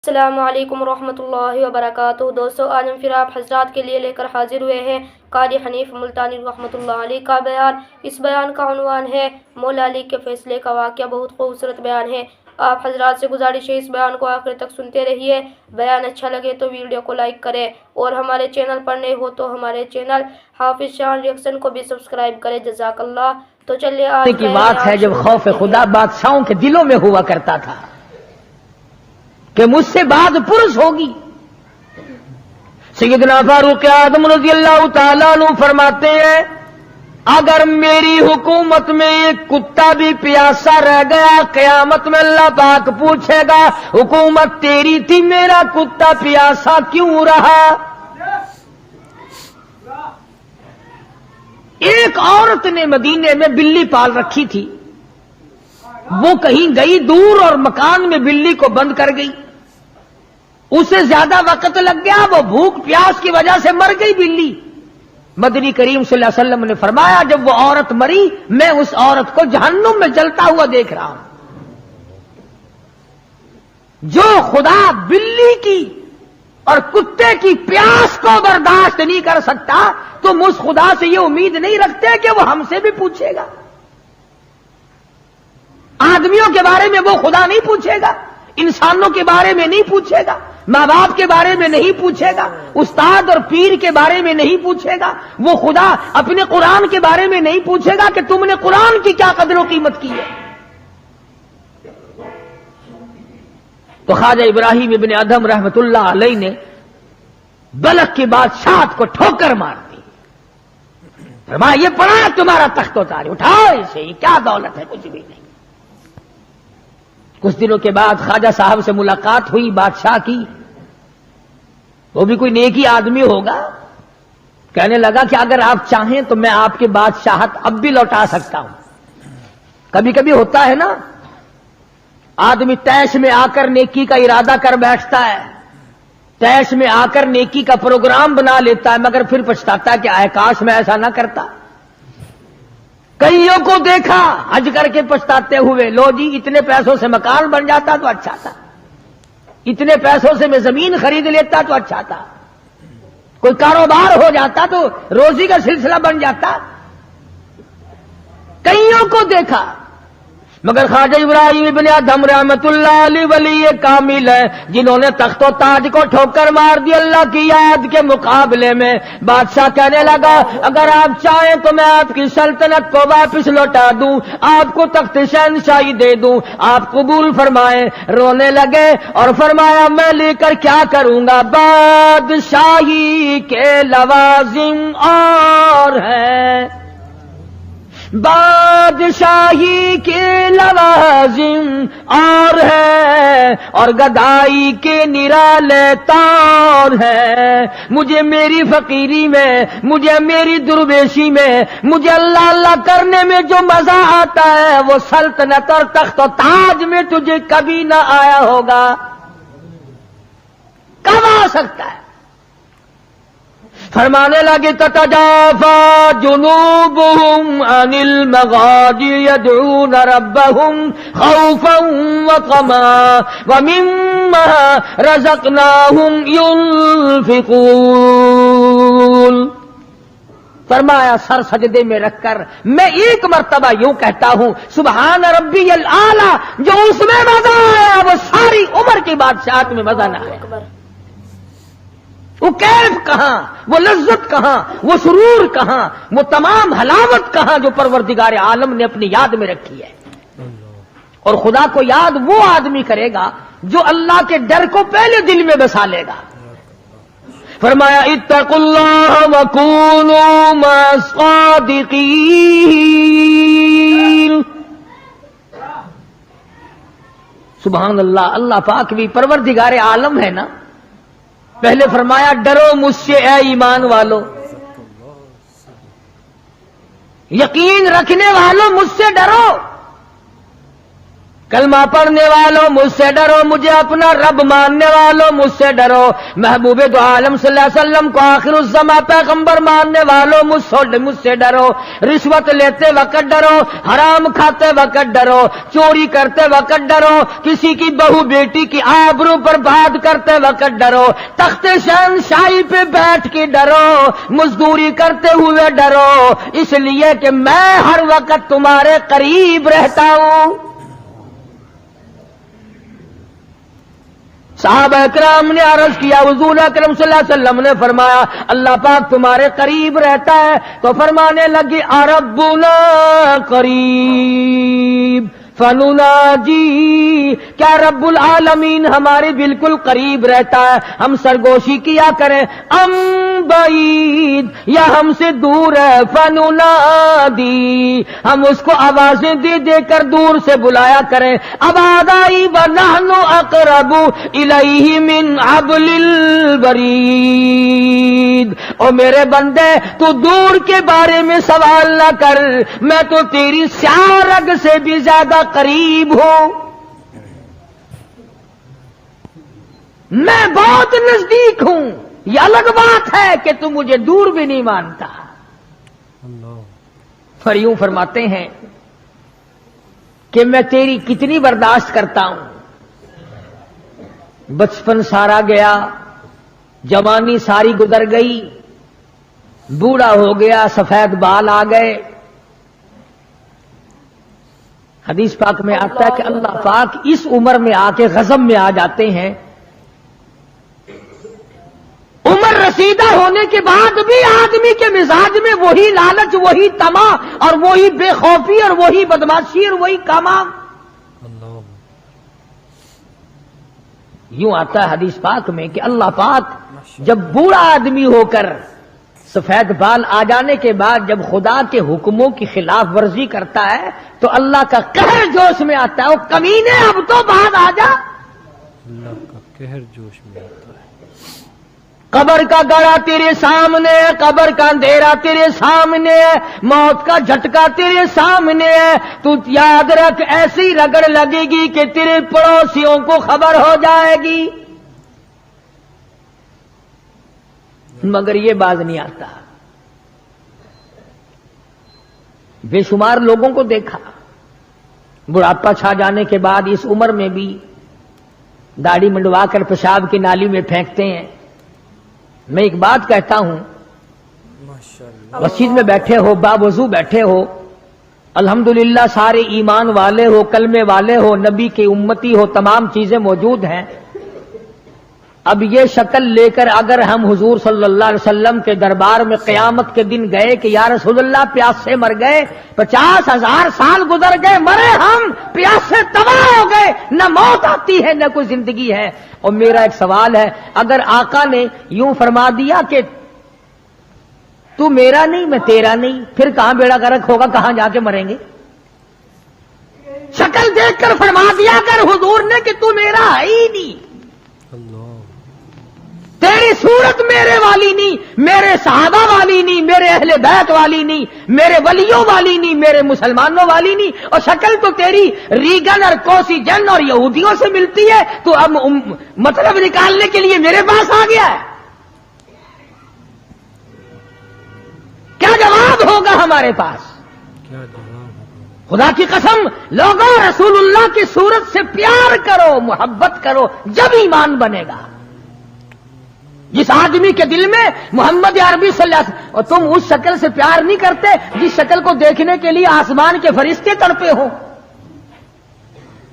السلام علیکم ورحمۃ اللہ وبرکاتہ۔ دوستو، آج ہم پھر آپ حضرات کے لیے لے کر حاضر ہوئے ہیں قاضی حنیف ملتانی رحمۃ اللہ علیہ کا بیان۔ اس بیان کا عنوان ہے مولا علی کے فیصلے کا واقعہ۔ بہت خوبصورت بیان ہے۔ آپ حضرات سے گزارش ہے اس بیان کو آخر تک سنتے رہیے۔ بیان اچھا لگے تو ویڈیو کو لائک کریں اور ہمارے چینل پر نئے ہو تو ہمارے چینل حافظ شاہان ریئیکشن کو بھی سبسکرائب کریں۔ جزاک اللہ۔ تو چلیے آج کی بات ہے جب خوف خدا بادشاہوں کے دلوں میں ہوا کرتا تھا کہ مجھ سے بعد پرس ہوگی۔ سیدنا فاروق اعظم رضی اللہ تعالیٰ عنہ فرماتے ہیں اگر میری حکومت میں ایک کتا بھی پیاسا رہ گیا قیامت میں اللہ پاک پوچھے گا حکومت تیری تھی میرا کتا پیاسا کیوں رہا۔ ایک عورت نے مدینے میں بلی پال رکھی تھی، وہ کہیں گئی دور اور مکان میں بلی کو بند کر گئی، اسے زیادہ وقت لگ گیا، وہ بھوک پیاس کی وجہ سے مر گئی بلی۔ مدنی کریم صلی اللہ علیہ وسلم نے فرمایا جب وہ عورت مری میں اس عورت کو جہنم میں جلتا ہوا دیکھ رہا ہوں۔ جو خدا بلی کی اور کتے کی پیاس کو برداشت نہیں کر سکتا تم اس خدا سے یہ امید نہیں رکھتے کہ وہ ہم سے بھی پوچھے گا۔ آدمیوں کے بارے میں وہ خدا نہیں پوچھے گا، انسانوں کے بارے میں نہیں پوچھے گا، ماں باپ کے بارے میں نہیں پوچھے گا، استاد اور پیر کے بارے میں نہیں پوچھے گا۔ وہ خدا اپنے قرآن کے بارے میں نہیں پوچھے گا کہ تم نے قرآن کی کیا قدر و قیمت کی ہے۔ تو خواجہ ابراہیم ابن ادھم رحمت اللہ علیہ نے بلخ کی بادشاہت کو ٹھوکر مار دی۔ فرمایا یہ پڑا تمہارا تخت و تاج، اٹھاؤ اسے، یہ کیا دولت ہے، کچھ بھی نہیں۔ کچھ دنوں کے بعد خواجہ صاحب سے ملاقات ہوئی بادشاہ کی، وہ بھی کوئی نیکی آدمی ہوگا، کہنے لگا کہ اگر آپ چاہیں تو میں آپ کی بادشاہت اب بھی لوٹا سکتا ہوں۔ کبھی کبھی ہوتا ہے نا آدمی تیش میں آ کر نیکی کا ارادہ کر بیٹھتا ہے، تیش میں آ کر نیکی کا پروگرام بنا لیتا ہے، مگر پھر پچھتاتا ہے کہ اے کاش میں ایسا نہ کرتا۔ کئیوں کو دیکھا حج کر کے پچھتاتے ہوئے، لو جی اتنے پیسوں سے مکان بن جاتا تو اچھا تھا، اتنے پیسوں سے میں زمین خرید لیتا تو اچھا تھا، کوئی کاروبار ہو جاتا تو روزی کا سلسلہ بن جاتا۔ کئیوں کو دیکھا مگر خواجہ ابراہیم ابن ادھم رحمت اللہ علیہ ولی کامل ہے جنہوں نے تخت و تاج کو ٹھوکر مار دی اللہ کی یاد کے مقابلے میں۔ بادشاہ کہنے لگا اگر آپ چاہیں تو میں آپ کی سلطنت کو واپس لوٹا دوں، آپ کو تخت شہنشاہی دے دوں، آپ قبول فرمائیں۔ رونے لگے اور فرمایا میں لے کر کیا کروں گا، بادشاہی کے لوازم اور ہیں، بادشاہی کے لوازم اور ہے اور گدائی کے نرالے طور ہے۔ مجھے میری فقیری میں، مجھے میری درویشی میں، مجھے اللہ اللہ کرنے میں جو مزہ آتا ہے وہ سلطنت اور تخت و تاج میں تجھے کبھی نہ آیا ہوگا، کب آ سکتا ہے۔ فرمانے لگے تتجافا جنوبهم عن المضاجع يدعون ربهم خوفا وطمعا ومما رزقناهم ينفقون۔ فرمایا سر سجدے میں رکھ کر میں ایک مرتبہ یوں کہتا ہوں سبحان ربی الاعلی، جو اس میں مزہ آیا وہ ساری عمر کی بادشاہت میں مزہ نہ آیا۔ وہ کیف کہاں، وہ لذت کہاں، وہ سرور کہاں، وہ تمام حلاوت کہاں جو پروردگار عالم نے اپنی یاد میں رکھی ہے۔ اور خدا کو یاد وہ آدمی کرے گا جو اللہ کے ڈر کو پہلے دل میں بسا لے گا۔ فرمایا اتقوا اللہ وکونوا مع الصادقین۔ سبحان اللہ، اللہ پاک بھی پروردگار عالم ہے نا۔ پہلے فرمایا ڈرو مجھ سے اے ایمان والو، یقین رکھنے والوں مجھ سے ڈرو۔ کلمہ پڑھنے والوں مجھ سے ڈرو، مجھے اپنا رب ماننے والوں مجھ سے ڈرو، محبوب دو عالم صلی اللہ علیہ وسلم کو آخر الزماں پیغمبر ماننے والوں مجھ سے ڈرو، رشوت لیتے وقت ڈرو، حرام کھاتے وقت ڈرو، چوری کرتے وقت ڈرو، کسی کی بہو بیٹی کی آبرو پر بات کرتے وقت ڈرو، تخت شہنشاہی پہ بیٹھ کے ڈرو، مزدوری کرتے ہوئے ڈرو، اس لیے کہ میں ہر وقت تمہارے قریب رہتا ہوں۔ صحابہ کرام نے عرض کیا، حضور اکرم صلی اللہ علیہ وسلم نے فرمایا اللہ پاک تمہارے قریب رہتا ہے، تو فرمانے لگی ربنا قریب فنناجی، کیا رب العالمین ہمارے بالکل قریب رہتا ہے، ہم سرگوشی کیا کریں، ام بعید، یا ہم سے دور ہے، فننادی، ہم اس کو آوازیں دے دے کر دور سے بلایا کریں، ابادائی ونحن اقرب الیہ من حبل الورید، او میرے بندے تو دور کے بارے میں سوال نہ کر، میں تو تیری سیاہ رگ سے بھی زیادہ قریب ہوں، میں بہت نزدیک ہوں، یہ الگ بات ہے کہ تم مجھے دور بھی نہیں مانتا۔ پھر یوں فرماتے ہیں کہ میں تیری کتنی برداشت کرتا ہوں، بچپن سارا گیا، جوانی ساری گزر گئی، بوڑھا ہو گیا، سفید بال آ گئے، حدیث پاک میں آتا ہے کہ اللہ پاک اس عمر میں آ کے غضب میں آ جاتے ہیں، عمر رسیدہ ہونے کے بعد بھی آدمی کے مزاج میں وہی لالچ، وہی طمع اور وہی بے خوفی اور وہی بدماشی اور وہی کاما۔ یوں آتا ہے حدیث پاک میں کہ اللہ پاک جب بوڑھا آدمی ہو کر سفید بال آ جانے کے بعد جب خدا کے حکموں کی خلاف ورزی کرتا ہے تو اللہ کا قہر جوش میں آتا ہے، وہ کمینے اب تو بعد آ جا۔ اللہ کا قہر جوش میں آتا ہے۔ قبر کا گڑا تیرے سامنے ہے، قبر کا اندھیرا تیرے سامنے ہے، موت کا جھٹکا تیرے سامنے ہے، تو یاد رکھ ایسی رگڑ لگے گی کہ تیرے پڑوسیوں کو خبر ہو جائے گی، مگر یہ باز نہیں آتا۔ بے شمار لوگوں کو دیکھا بڑھاپا چھا جانے کے بعد اس عمر میں بھی داڑھی منڈوا کر پیشاب کی نالی میں پھینکتے ہیں۔ میں ایک بات کہتا ہوں، مسجد میں بیٹھے ہو، باوضو بیٹھے ہو، الحمدللہ سارے ایمان والے ہو، کلمے والے ہو، نبی کی امتی ہو، تمام چیزیں موجود ہیں، اب یہ شکل لے کر اگر ہم حضور صلی اللہ علیہ وسلم کے دربار میں قیامت کے دن گئے کہ یا رسول اللہ پیاس سے مر گئے، 50,000 سال گزر گئے، مرے ہم، پیاس سے تباہ ہو گئے، نہ موت آتی ہے نہ کوئی زندگی ہے، اور میرا ایک سوال ہے، اگر آقا نے یوں فرما دیا کہ تو میرا نہیں میں تیرا نہیں، پھر کہاں بیڑا غرق ہوگا، کہاں جا کے مریں گے؟ شکل دیکھ کر فرما دیا کر حضور نے کہ تو میرا ہے ہی نہیں، تیری صورت میرے والی نہیں، میرے صحابہ والی نہیں، میرے اہل بیت والی نہیں، میرے ولیوں والی نہیں، میرے مسلمانوں والی نہیں، اور شکل تو تیری ریگن اور کوسی جن اور یہودیوں سے ملتی ہے، تو اب مطلب نکالنے کے لیے میرے پاس آ گیا ہے، کیا جواب ہوگا ہمارے پاس؟ خدا کی قسم لوگوں رسول اللہ کی صورت سے پیار کرو، محبت کرو، جب ایمان بنے گا۔ جس آدمی کے دل میں محمد عربی صلی اللہ علیہ وسلم، اور تم اس شکل سے پیار نہیں کرتے جس شکل کو دیکھنے کے لیے آسمان کے فرشتے تڑپے ہوں،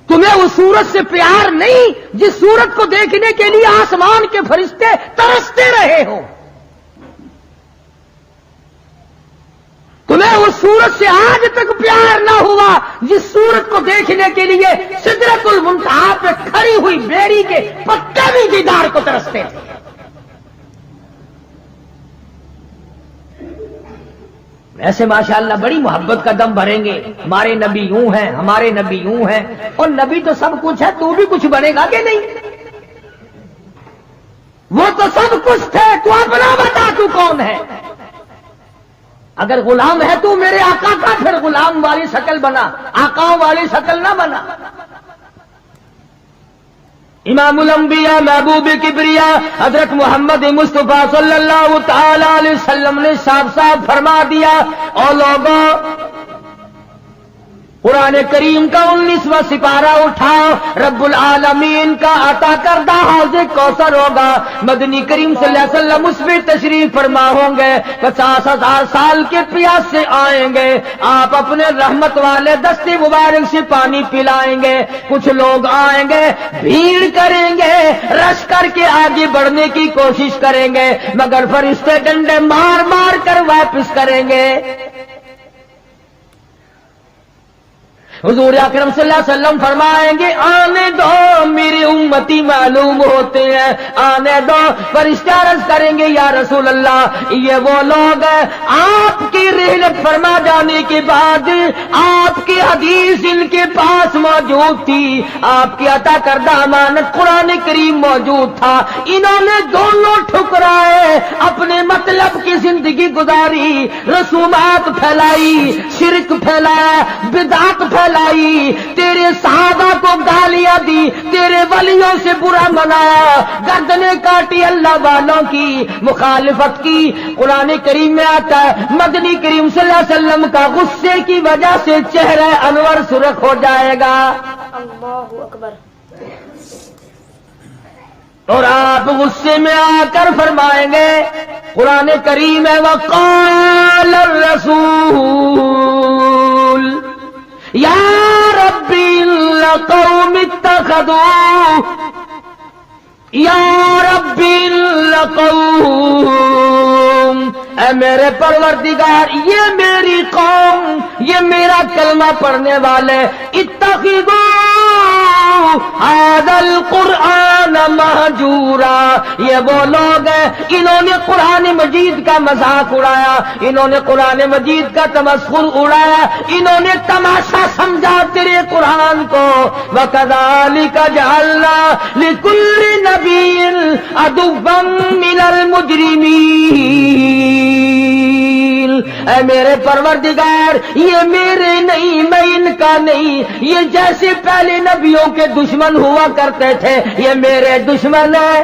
تمہیں اس صورت سے پیار نہیں جس صورت کو دیکھنے کے لیے آسمان کے فرشتے ترستے رہے ہوں، تمہیں اس صورت سے آج تک پیار نہ ہوا جس صورت کو دیکھنے کے لیے سدرۃ المنتہا پہ کھڑی ہوئی بیری کے پتے بھی دیدار کو ترستے تھے۔ ایسے ماشاءاللہ بڑی محبت کا دم بھریں گے، ہمارے نبی یوں ہیں، ہمارے نبی یوں ہیں، اور نبی تو سب کچھ ہے، تو بھی کچھ بنے گا کہ نہیں؟ وہ تو سب کچھ تھے، تو اپنا بتا تو کون ہے؟ اگر غلام ہے تو میرے آقا کا، پھر غلام والی شکل بنا، آقاؤں والی شکل نہ بنا۔ इमामुल अंबिया महबूब किबरिया हजरत मोहम्मद मुस्तफा सल्लल्लाहु ताला अलैहि वसल्लम ने साफ साफ फरमा दिया, और लोगों कुरान करीम का 19वां सिपारा उठाओ, रब्बुल आलमीन का अता करदा हौज़े कौसर होगा, मदनी करीम सल्लल्लाहु अलैहि वसल्लम उस पे तशरीफ फरमा होंगे, 50,000 साल के प्यास से आएंगे, आप अपने रहमत वाले दस्ते मुबारक से पानी पिलाएंगे, कुछ लोग आएंगे भीड़ करेंगे, रश करके आगे बढ़ने की कोशिश करेंगे, मगर फरिश्ते डंडे मार मार कर वापस करेंगे। हुजूर अकरम सल्लल्लाहु अलैहि वसल्लम फरमाएंगे, आने दो मेरी उम्मती मालूम होते हैं, आने दो। फरिश्ते अर्ज करेंगे, या रसूल अल्लाह, ये वो लोग हैं आपकी रहमत फरमा जाने के बाद आपकी हदीस इनके पास मौजूद थी, आपकी अता करदा अमानत कुरान करीम मौजूद था, इन्होंने दोनों ठुकराए, अपने मतलब की जिंदगी गुजारी, रसूमात फैलाई, शिरक फैलाया, बिदअत फैलाई, तेरे सहाबा को गालियां दी, तेरे वलियों से बुरा मनाया, गर्दनें काटी अल्लाह वालों की, मुखालिफत की। कुरान करीम में आता है, मदनी करीम सल्लल्लाहु अलैहि वसल्लम का गुस्से की वजह से चेहरा अनवर सुर्ख हो जाएगा। अल्लाहु अकबर। और आप गुस्से में आकर फरमाएंगे, कुरान करीम है, वक़ाल रसूल या रब्बी लक़ौम इत्तख़ज़ू, या रब्बी लक़ौम, ऐ मेरे परवरदिगार ये मेरी कौम, ये मेरा कलमा पढ़ने वाले, इत्तख़िज़ू हाज़ल कुरआन महजूरा, ये वो लोग हैं इन्होंने कुरान मजीद का मजाक उड़ाया, इन्होंने कुरान मजीद का तमस्खुर उड़ाया, इन्होंने तमाशा समझा तेरे कुरान को। वकज़ालिका जअलना लिकुल्लि नबिय्यिन अदुव्वन मिनल मुजरिमीन, ऐ मेरे परवरदिगार ये मेरे नहीं, मैं इनका नहीं, ये जैसे पहले नबियों के दुश्मन हुआ करते थे ये मेरे दुश्मन है।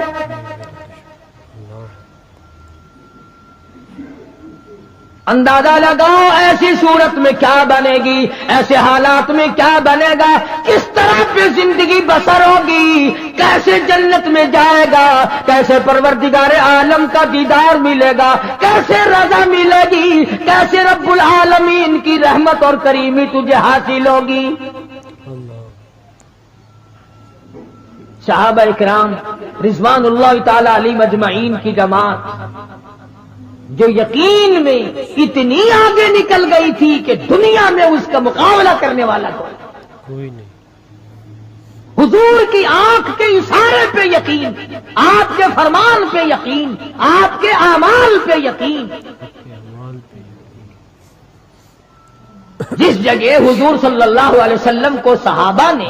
अंदाजा लगाओ ऐसी सूरत में क्या बनेगी, ऐसे हालात में क्या बनेगा, किस तरह पे जिंदगी बसर होगी, कैसे जन्नत में जाएगा, कैसे परवरदिगार आलम का दीदार मिलेगा, कैसे रजा मिलेगी, कैसे रब्बुल आलमीन की रहमत और करीमी तुझे हासिल होगी। सहाबा इकराम रिज़वानुल्लाह ताला अलैहिम अजमईन की जमात जो यकीन में इतनी आगे निकल गई थी कि दुनिया में उसका मुकाबला करने वाला कोई नहीं। हुजूर की आंख के इशारे पे यकीन, आपके फरमान पे यकीन, आपके आमाल पे यकीन। जिस जगह हुजूर सल्लल्लाहु अलैहि वसल्लम को सहाबा ने,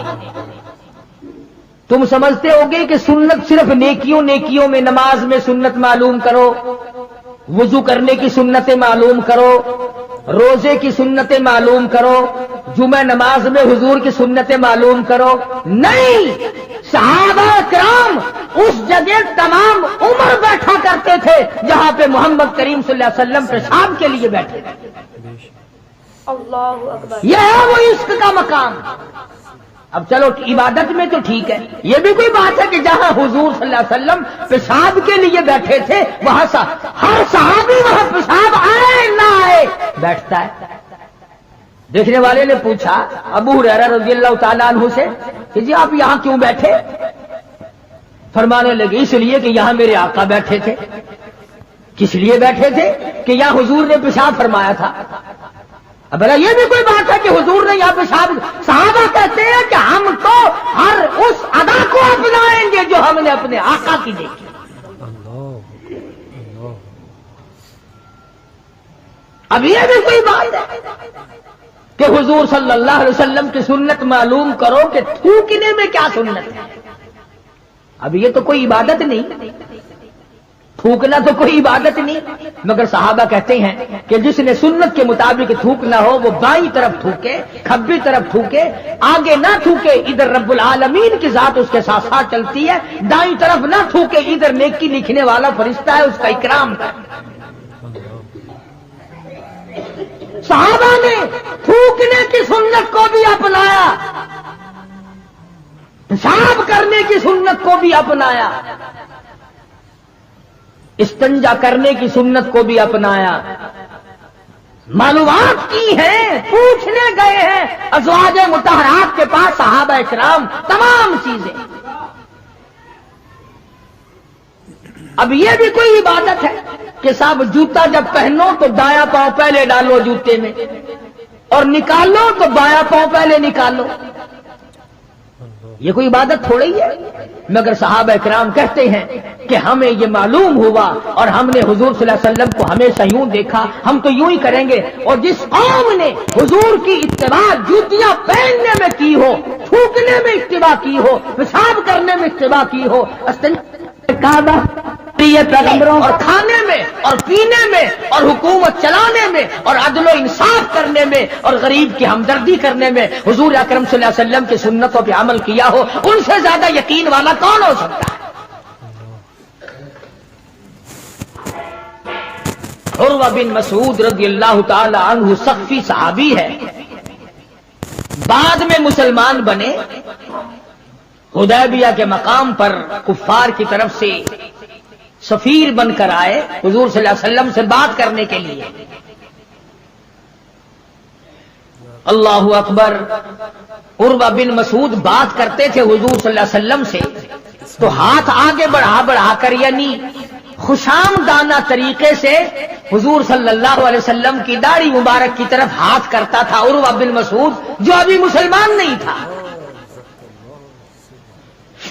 तुम समझते होगे कि सुन्नत सिर्फ नेकियों में, नमाज में सुन्नत मालूम करो, वुजू करने की सुन्नतें मालूम करो, रोजे की सुन्नतें मालूम करो, जुमे नमाज में हुजूर की सुन्नतें मालूम करो। नहीं, सहाबा किराम उस जगह तमाम उम्र बैठा करते थे जहां पे मोहम्मद करीम सल्लल्लाहु अलैहि वसल्लम पेशाब के लिए बैठे थे। अल्लाहु अकबर। यह है वो इश्क का मकाम। अब चलो इबादत में तो ठीक है, ये भी कोई बात है कि जहां हुजूर सल्लल्लाहु अलैहि वसल्लम पेशाब के लिए बैठे थे वहां हर सहाबी वहां पेशाब आए ना आए बैठता है। देखने वाले ने पूछा अबू हुरैरा रज़ियल्लाहु ताला अन्हु से कि जी आप यहां क्यों बैठे? फरमाने लगे इसलिए कि यहां मेरे आका बैठे थे। किस लिए बैठे थे? कि यहां हुजूर ने पेशाब फरमाया था। अब भला ये भी कोई बात है कि हुजूर ने यहाँ पेशाब, सहाबा कहते हैं कि हम तो हर उस अदा को अपनाएंगे जो हमने अपने आका की देखी। अब ये भी कोई बात है कि हुजूर सल्लल्लाहु अलैहि वसल्लम की सुन्नत मालूम करो कि थूकने में क्या सुन्नत है। अब ये तो कोई इबादत नहीं, थूकना तो कोई इबादत नहीं, मगर सहाबा कहते हैं कि जिसने सुन्नत के मुताबिक थूकना हो वो बाईं तरफ थूके, खब्बी तरफ थूके, आगे ना थूके, इधर रब्बुल आलमीन की जात उसके साथ साथ चलती है, दाईं तरफ ना थूके, इधर नेकी लिखने वाला फरिश्ता है उसका इकराम कर। सहाबा ने थूकने की सुन्नत को भी अपनाया, पेशाब करने की सुन्नत को भी अपनाया, इस्तंजा करने की सुन्नत को भी अपनाया, मालूमात की है, पूछने गए हैं अज़वाजे मुतहरात के पास सहाबा इकराम तमाम चीजें। अब ये भी कोई इबादत है कि साहब जूता जब पहनो तो दायां पांव पहले डालो जूते में और निकालो तो बायां पांव पहले निकालो, ये कोई इबादत थोड़ी है। मगर सहाबा इकराम कहते हैं कि हमें ये मालूम हुआ और हमने हुजूर सल्लल्लाहु अलैहि वसल्लम को हमेशा यूं देखा, हम तो यूं ही करेंगे। और जिस कौम ने हुजूर की इत्तिबा जूतियां पहनने में की हो, थूकने में इत्तिबा की हो, पेशाब करने में इत्तिबा की हो, काबा पैगंबरों और खाने में और पीने में और हुकूमत चलाने में और अदल व इंसाफ करने में और गरीब की हमदर्दी करने में हुजूर अकरम सल्लल्लाहु अलैहि वसल्लम की सुन्नतों पे अमल किया हो, उनसे ज्यादा यकीन वाला कौन हो सकता है। उर्वा बिन मसूद रज़ियल्लाहु ताला अन्हु सख्फी सहाबी है, बाद में मुसलमान बने, हुदैबिया के मकाम पर कुफ्फार की तरफ से सफीर बनकर आए हुजूर सल्लल्लाहु अलैहि वसल्लम से बात करने के लिए। अल्लाहु अकबर। उर्वा बिन मसूद बात करते थे हुजूर सल्लल्लाहु अलैहि वसल्लम से, तो हाथ आगे बढ़ा बढ़ाकर यानी खुशामदाना तरीके से हुजूर सल्लल्लाहु अलैहि वसल्लम की दाढ़ी मुबारक की तरफ हाथ करता था उर्वा बिन मसूद, जो अभी मुसलमान नहीं था।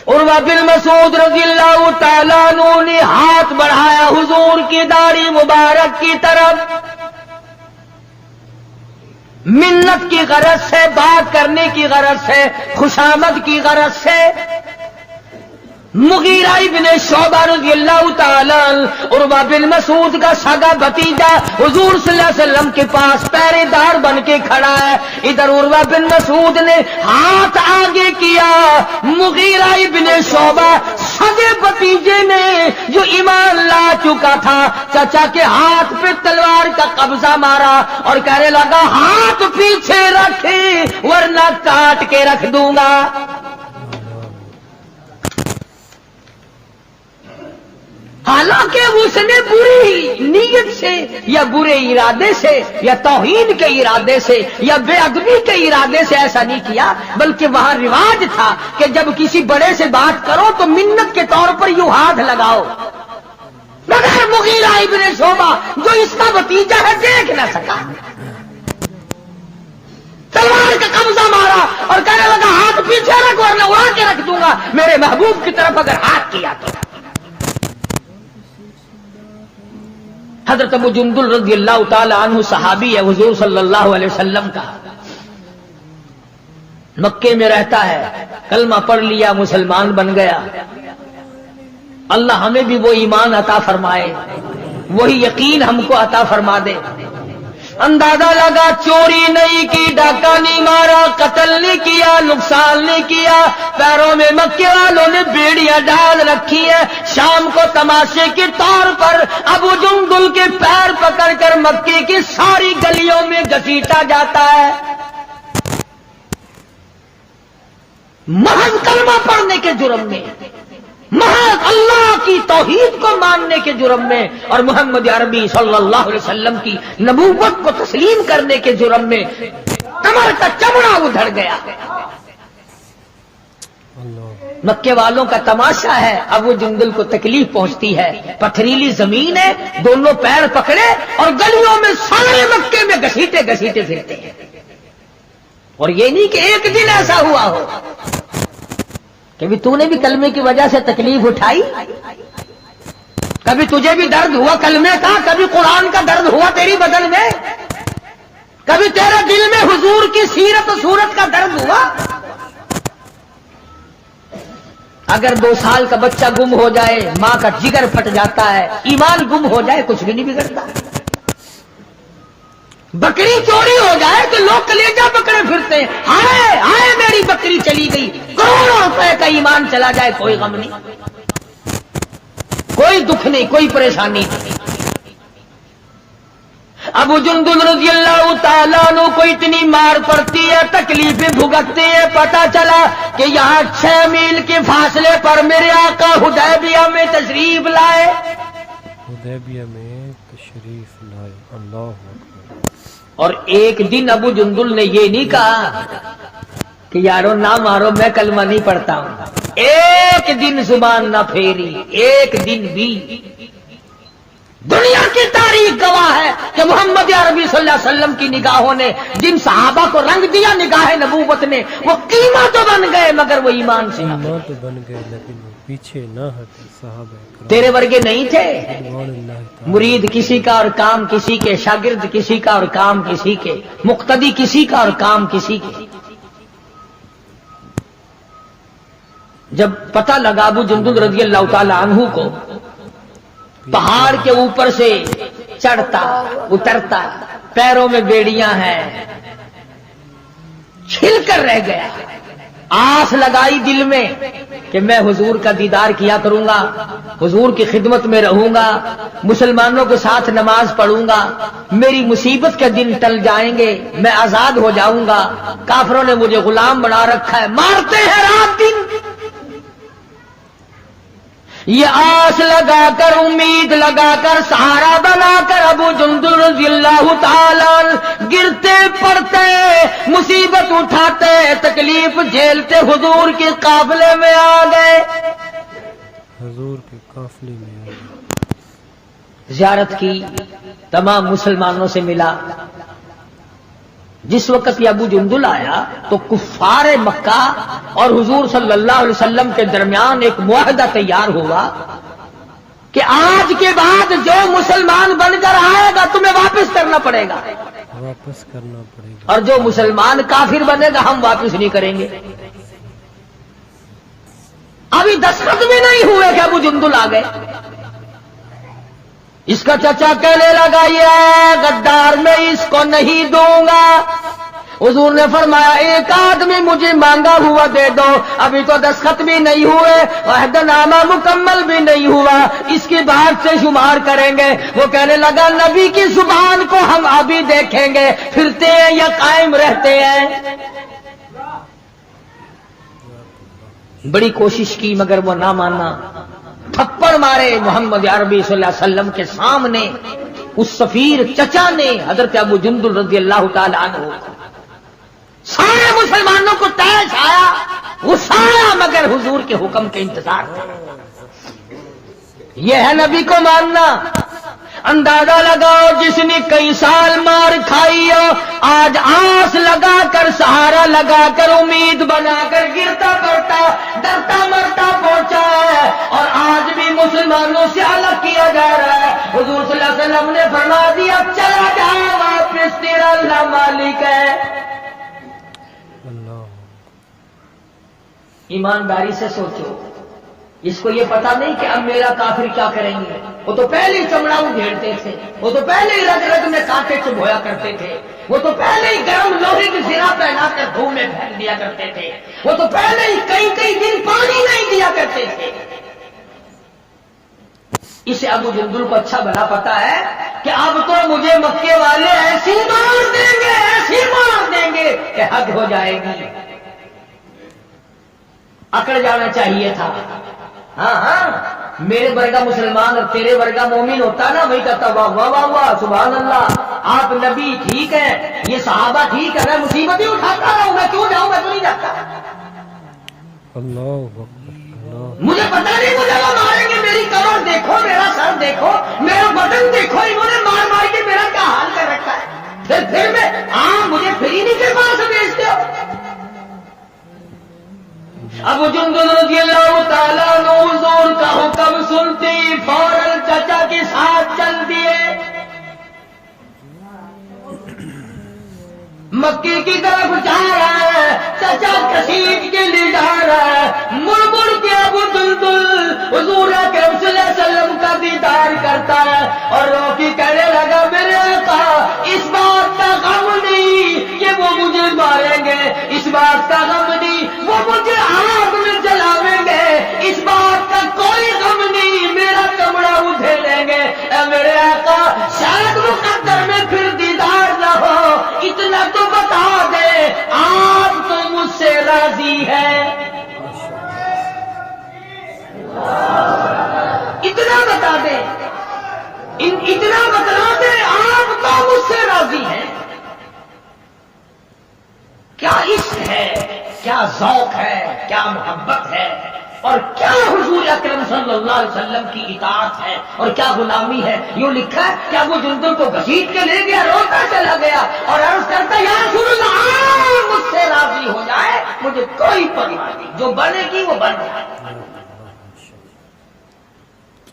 उर्वा बिन मसूद रज़ियल्लाहु ताला अन्हु ने हाथ बढ़ाया हुजूर की दाढ़ी मुबारक की तरफ, मिन्नत की गरज से, बात करने की गरज से, खुशामद की गरज से। मुगीरा इब्ने शोबा रज़ियल्लाहु ताला उर्वा बिन मसूद का सगा भतीजा हुजूर सल्लल्लाहु अलैहि वसल्लम के पास पहरेदार बन के खड़ा है। इधर उर्वा बिन मसूद ने हाथ आगे किया, मुगीरा इब्ने शोबा सगे भतीजे ने जो ईमान ला चुका था चाचा के हाथ पे तलवार का कब्जा मारा और कहने लगा हाथ पीछे रखे वरना काट के रख दूंगा। हालांकि उसने बुरी नीयत से या बुरे इरादे से या तौहीन के इरादे से या बेअदबी के इरादे से ऐसा नहीं किया, बल्कि वहां रिवाज था कि जब किसी बड़े से बात करो तो मिन्नत के तौर पर यूं हाथ लगाओ। मगर मुगीरा इब्ने शोबा जो इसका भतीजा है देख न सका, तलवार का कब्जा मारा और कहने लगा हाथ पीछे रख वरना उड़ा के रख दूंगा मेरे महबूब की तरफ अगर हाथ किया तो। हजरत अबू जुंदुल रज़ियल्लाहु ताला अन्हु सहाबी है हुजूर सल्लल्लाहु अलैहि वसल्लम का, मक्के में रहता है, कलमा पढ़ लिया, मुसलमान बन गया। अल्लाह हमें भी वो ईमान अता फरमाए, वही यकीन हमको अता फरमा दे। अंदाजा लगा चोरी नहीं की, डाका नहीं मारा, कत्ल नहीं किया, नुकसान नहीं किया, पैरों में मक्के वालों ने बेड़ियां डाल रखी है। शाम को तमाशे के तौर पर अबू जुंदुल के पैर पकड़कर मक्के की सारी गलियों में घसीटा जाता है, महज कलमा पढ़ने के जुर्म में, महज अल्लाह की तौहीद को मानने के जुर्म में और मोहम्मद अरबी सल्लल्लाहु अलैहि वसल्लम की नबूवत को तस्लीम करने के जुर्म में कमर का चमड़ा उधड़ गया। मक्के वालों का तमाशा है, अबू जुंदुल को तकलीफ पहुंचती है, पथरीली जमीन है, दोनों पैर पकड़े और गलियों में सारे मक्के में घसीटे घसीटे फिरते हैं। और ये नहीं कि एक दिन ऐसा हुआ हो कभी तूने भी कलमे की वजह से तकलीफ उठाई, कभी तुझे भी दर्द हुआ कलमे का, कभी कुरान का दर्द हुआ तेरी बदन में, कभी तेरे दिल में हुजूर की सीरत और सूरत का दर्द हुआ। अगर 2 साल का बच्चा गुम हो जाए, माँ का जिगर फट जाता है, ईमान गुम हो जाए कुछ भी नहीं बिगड़ता। बकरी चोरी हो जाए तो लोग कलेजा पकड़े फिरते हैं, हाय हाय मेरी बकरी चली गई। करोड़ों रुपए का ईमान चला जाए कोई गम नहीं, कोई दुख नहीं, कोई परेशानी नहीं। अबू जुंदुल रज़ियल्लाहु ताला अन्हु को इतनी मार पड़ती है, तकलीफें भुगतते हैं, पता चला कि यहाँ 6 मील के फासले पर मेरे आका हुदैबिया में तशरीफ लाए। हुदैबिया में तशरीफ लाए, अल्लाह अकबर। और एक दिन अबू जुंदुल ने ये नहीं कहा कि यारो ना मारो मैं कलमा नहीं पढ़ता हूं, एक दिन जुबान ना फेरी, एक दिन भी। दुनिया की तारीख गवाह है कि मोहम्मद अरबी सल्लल्लाहु अलैहि वसल्लम की निगाहों ने जिन सहाबा को रंग दिया निगाह नबूवत ने, वो कीमा तो बन गए मगर वो ईमान से न ईमान तो बन गए लेकिन वो पीछे न हटे। सहाबा तेरे वर्गे नहीं थे, कराम मुरीद किसी का और काम किसी के, शागिर्द किसी का और काम किसी के, मुक्तदी किसी का और काम किसी के। जब पता लगा अबू जुंदुल रज़ियल्लाहु ताला अन्हु को पहाड़ के ऊपर से चढ़ता उतरता, पैरों में बेड़ियां हैं, छिल कर रह गया। आस लगाई दिल में कि मैं हुजूर का दीदार किया करूंगा, हुजूर की खिदमत में रहूंगा, मुसलमानों के साथ नमाज पढ़ूंगा, मेरी मुसीबत के दिन टल जाएंगे, मैं आजाद हो जाऊंगा। काफिरों ने मुझे गुलाम बना रखा है, मारते हैं रात दिन। ये आस लगाकर, उम्मीद लगाकर, सहारा बनाकर अबू जुंदुल रज़ियल्लाहु ताला गिरते पड़ते, मुसीबत उठाते, तकलीफ झेलते हुजूर के काफिले में आ गए। हुजूर के काफिले में आ गए। ज़ियारत की, तमाम मुसलमानों से मिला। जिस वक्त ये अबू जुंदुल आया तो कुफ्फार मक्का और हुजूर सल्लल्लाहु अलैहि वसल्लम के दरमियान एक मुआहदा तैयार हुआ कि आज के बाद जो मुसलमान बनकर आएगा तुम्हें वापस करना पड़ेगा, वापस करना पड़ेगा, और जो मुसलमान काफिर बनेगा हम वापस नहीं करेंगे। अभी दस्तखत भी नहीं हुए कि अबू जुंदुल आ गए। इसका चचा कहने लगा ये गद्दार मैं इसको नहीं दूंगा। हुजूर ने फरमाया एक आदमी मुझे मांगा हुआ दे दो, अभी तो दस्तखत भी नहीं हुए, अहदनामा मुकम्मल भी नहीं हुआ, इसकी बात से शुमार करेंगे। वो कहने लगा नबी की जुबान को हम अभी देखेंगे, फिरते हैं या कायम रहते हैं। बड़ी कोशिश की मगर वो ना माना, थप्पड़ मारे मोहम्मद अरबी सल्लल्लाहु अलैहि वसल्लम के सामने। उस सफीर चचा ने हजरत अबू जुंदुल रज़ियल्लाहु ताला अन्हु, सारे मुसलमानों को तैश आया, गुस्सा आया, मगर हुजूर के हुक्म के इंतजार था। यह है नबी को मानना। अंदाजा लगाओ जिसने कई साल मार खाई हो, आज आस लगाकर, सहारा लगाकर, उम्मीद बनाकर गिरता पड़ता, डरता मरता पहुंचा है, और आज भी मुसलमानों से अलग किया जा रहा है। हुजूर सल्लल्लाहु अलैहि वसल्लम ने फरमा दिया चला जा वापस, तेरा अल्लाह मालिक है। अल्लाह। ईमानदारी से सोचो, इसको ये पता नहीं कि अब मेरा काफिर क्या करेंगे। वो तो पहले ही चमड़ा उधेड़ते थे, वो तो पहले ही रग रग में कांटे चुभोया करते थे, वो तो पहले ही गर्म लोहे की सिरा पहनाकर धूम में फेंक दिया करते थे, वो तो पहले ही कई कई दिन पानी नहीं दिया करते थे। इसे अबू जुंदुल को अच्छा भला पता है कि अब तो मुझे मक्के वाले ऐसी मार देंगे कि हद हो जाएगी। अकड़ जाना चाहिए था। हाँ हाँ, मेरे वर्गा मुसलमान और तेरे वर्गा मोमिन होता ना, वही कहता वाह वाह वाह वाह सुभान अल्लाह, आप नबी ठीक है, ये सहाबा ठीक है, मैं मुसीबतें उठाता रहूं, मैं क्यों जाऊं, मैं तो नहीं जाता। अल्लाह अल्लाह। मुझे पता नहीं मुझे वो मारेंगे, मेरी कमर देखो, मेरा सर देखो, मेरा बदन देखो, इन्होंने मार मार के मेरा क्या हाल कर रखा है। फिर मैं हाँ मुझे फ्री नहीं के पास भेजते हो। अबू जुंदुल रज़ियल्लाहु ताला अन्हु हुजूर का हुक्म सुनते ही फौरन चचा के साथ चल दिए। مکی کی طرف جا رہا ہے، چچا کسیٹ کے لے جا رہا ہے، مڑ مڑ کے ابو دلدل حضور اکرم صلی اللہ علیہ وسلم کا دیدار کرتا ہے اور رو کے کہنے لگا میرے آقا اس بات کا غم نہیں کہ وہ مجھے ماریں گے، اس بات کا غم نہیں وہ مجھے آگ میں جلاویں گے، اس بات کا کوئی غم نہیں میرا کمرہ ادھیڑیں گے۔ اے میرے آقا شاید مقدر میں پھر دیدار نہ ہو، اتنا تو بتا دے آپ تو مجھ سے راضی ہے، اتنا بتا دے، اتنا بتلا دے آپ تو مجھ سے راضی ہیں۔ کیا عشق ہے، کیا ذوق ہے، کیا محبت ہے، اور کیا حضور اکرم صلی اللہ علیہ وسلم کی اطاعت ہے اور کیا غلامی ہے۔ یوں لکھا ہے کیا وہ جندل کو گھسیٹ کے لے گیا، روتا چلا گیا اور عرض کرتا یا رسول اللہ مجھ سے راضی ہو جائے، مجھے کوئی پرواہ نہیں، جو بنے گی وہ بن جائے۔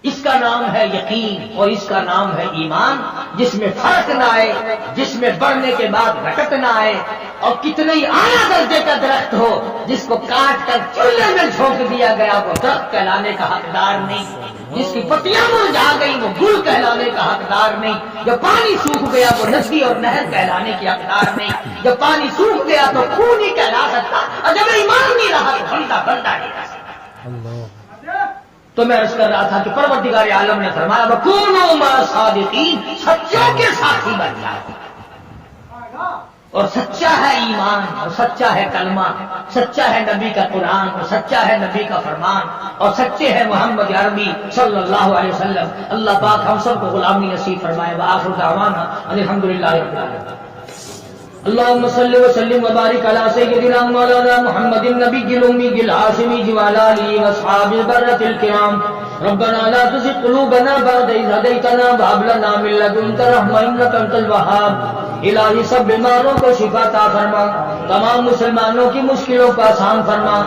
اس کا نام ہے یقین اور اس کا نام ہے ایمان، جس میں فرق نہ آئے، جس میں بڑھنے کے بعد گھٹت نہ آئے، اور کتنے ہی اعلیٰ درجے کا درخت ہو جس کو کاٹ کر چولہے میں جھونک دیا گیا وہ درخت کہلانے کا حقدار نہیں، جس کی پتیاں مرجھا گئی وہ گل کہلانے کا حقدار نہیں، جب پانی سوکھ گیا وہ ندی اور نہر کہلانے کی حقدار نہیں، جب پانی سوکھ گیا تو خون ہی کہلا سکتا، اور جب ایمان نہیں رہا تو بندہ نہیں رہ سکتا۔ تو میں عرض کر رہا تھا کہ پروردگار عالم نے فرمایا وَكُونُوا مَعَ الصَّادِقِينَ، سچوں کے ساتھی بن جاؤ، اور سچا ہے ایمان اور سچا ہے کلمہ، سچا ہے نبی کا قرآن اور سچا ہے نبی کا فرمان، اور سچے ہیں محمد عربی صلی اللہ علیہ وسلم۔ اللہ پاک ہم سب کو غلامی نصیب فرمائے۔ وآخر دعوانا الحمدللہ رب العالمین۔ اللهم صل وسلم وبارك على سيدنا مولانا محمد النبي الأمي الهاشمي وعلى آله وأصحابه البررة الكرام۔ ربنا لا تزغ قلوبنا بعد إذ هديتنا وهب لنا من لدنك رحمة إنك أنت الوهاب۔ الہی سب بیماروں کو شفا عطا فرما، تمام مسلمانوں کی مشکلوں کو آسان فرما۔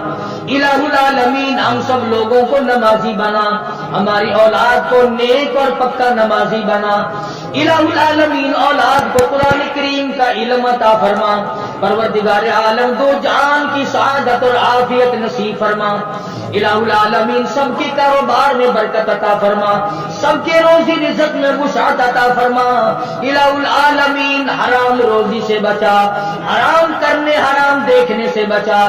الہ العالمین ہم سب لوگوں کو نمازی بنا، ہماری اولاد کو نیک اور پکا نمازی بنا۔ الہ العالمین اولاد کو قرآن کریم کا علم عطا فرما۔ پروردگار عالم دو جہان کی سعادت اور عافیت نصیب فرما۔ الہ العالمین سب کے کاروبار میں برکت عطا فرما، سب کے روزی رزق میں وسعت عطا فرما۔ الہ العالمین حرام روزی سے بچا، حرام کرنے حرام دیکھنے سے بچا۔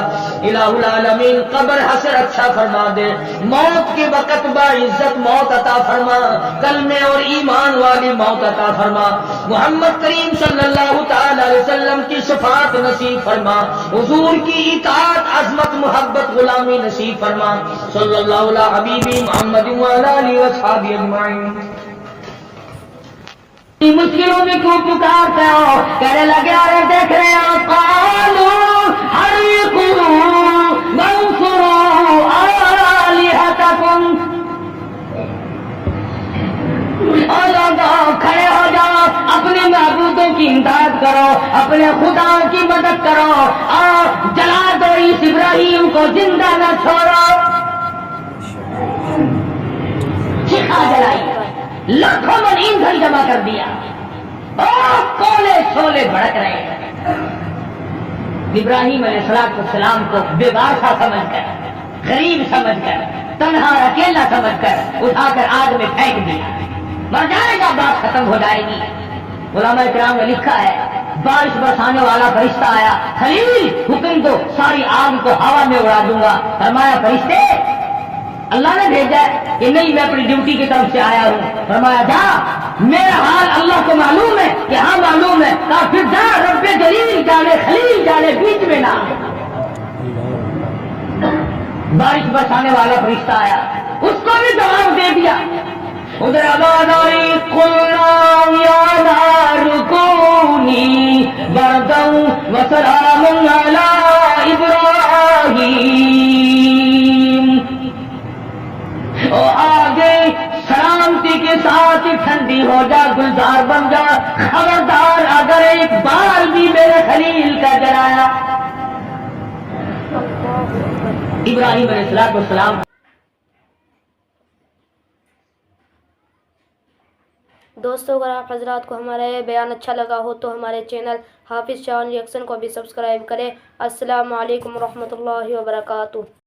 الہ العالمین قبر حشر اچھا فرما دے، موت کے وقت باعزت موت عطا فرما، کلمے اور ایمان والی موت عطا فرما۔ محمد کریم صلی اللہ تعالی علیہ وسلم کی شفاعت نصیب فرما، حضور کی اطاعت عظمت محبت غلامی نصیب فرما۔ صلی اللہ علیہ حبیبی محمد وعلی آلہ وصحبہ اجمعین۔ مشکلوں میں کیوں پکارتے ہو؟ کہنے لگے ارے دیکھ رہے ہو قالوا حرقوا وانصروا آلہتکم، اور لوگوں کھڑے ہو جاؤ، اپنے معبودوں کی امداد کرو، اپنے خدا کی مدد کرو، اور جلا دو اس ابراہیم کو، زندہ نہ چھوڑو۔ چکھا جلائی، لاکھوں من ایندھن جمع کر دیا، اور کولے شولے بھڑک رہے ہیں۔ ابراہیم علیہ السلام کو بے وارثہ سمجھ کر، غریب سمجھ کر، تنہا اکیلا سمجھ کر اٹھا کر آگ میں پھینک دیا۔ مر جائے گا، بات ختم ہو جائے گی۔ علماء کرام نے لکھا ہے بارش برسانے والا فرشتہ آیا، خلیل حکم دو ساری آگ کو ہوا میں اڑا دوں گا۔ فرمایا فرشتے اللہ نے بھیجا ہے کہ نہیں، میں اپنی ڈیوٹی کی طرف سے آیا ہوں۔ فرمایا جا، میرا حال اللہ کو معلوم ہے کہ ہاں معلوم ہے، کہا پھر جا، رب جلیل جانے خلیل جانے، بیچ میں نہ۔ بارش برسانے والا فرشتہ آیا، اس کو بھی جواب دے دیا۔ ادھر آواز آئی قلنا یا نار کونی بردا وسلام علی ابراہیم، اور آگے سلامتی کے ساتھ ٹھنڈی ہو جا، گلزار بن جا، خبردار اگر ایک بار بھی میرے خلیل کا جلایا۔ ابراہیم علیہ السلام دوستوں اگر آپ حضرات کو ہمارا یہ بیان اچھا لگا ہو تو ہمارے چینل حافظ شاہ ریئیکشن کو بھی سبسکرائب کریں۔ السلام علیکم ورحمۃ اللہ وبرکاتہ۔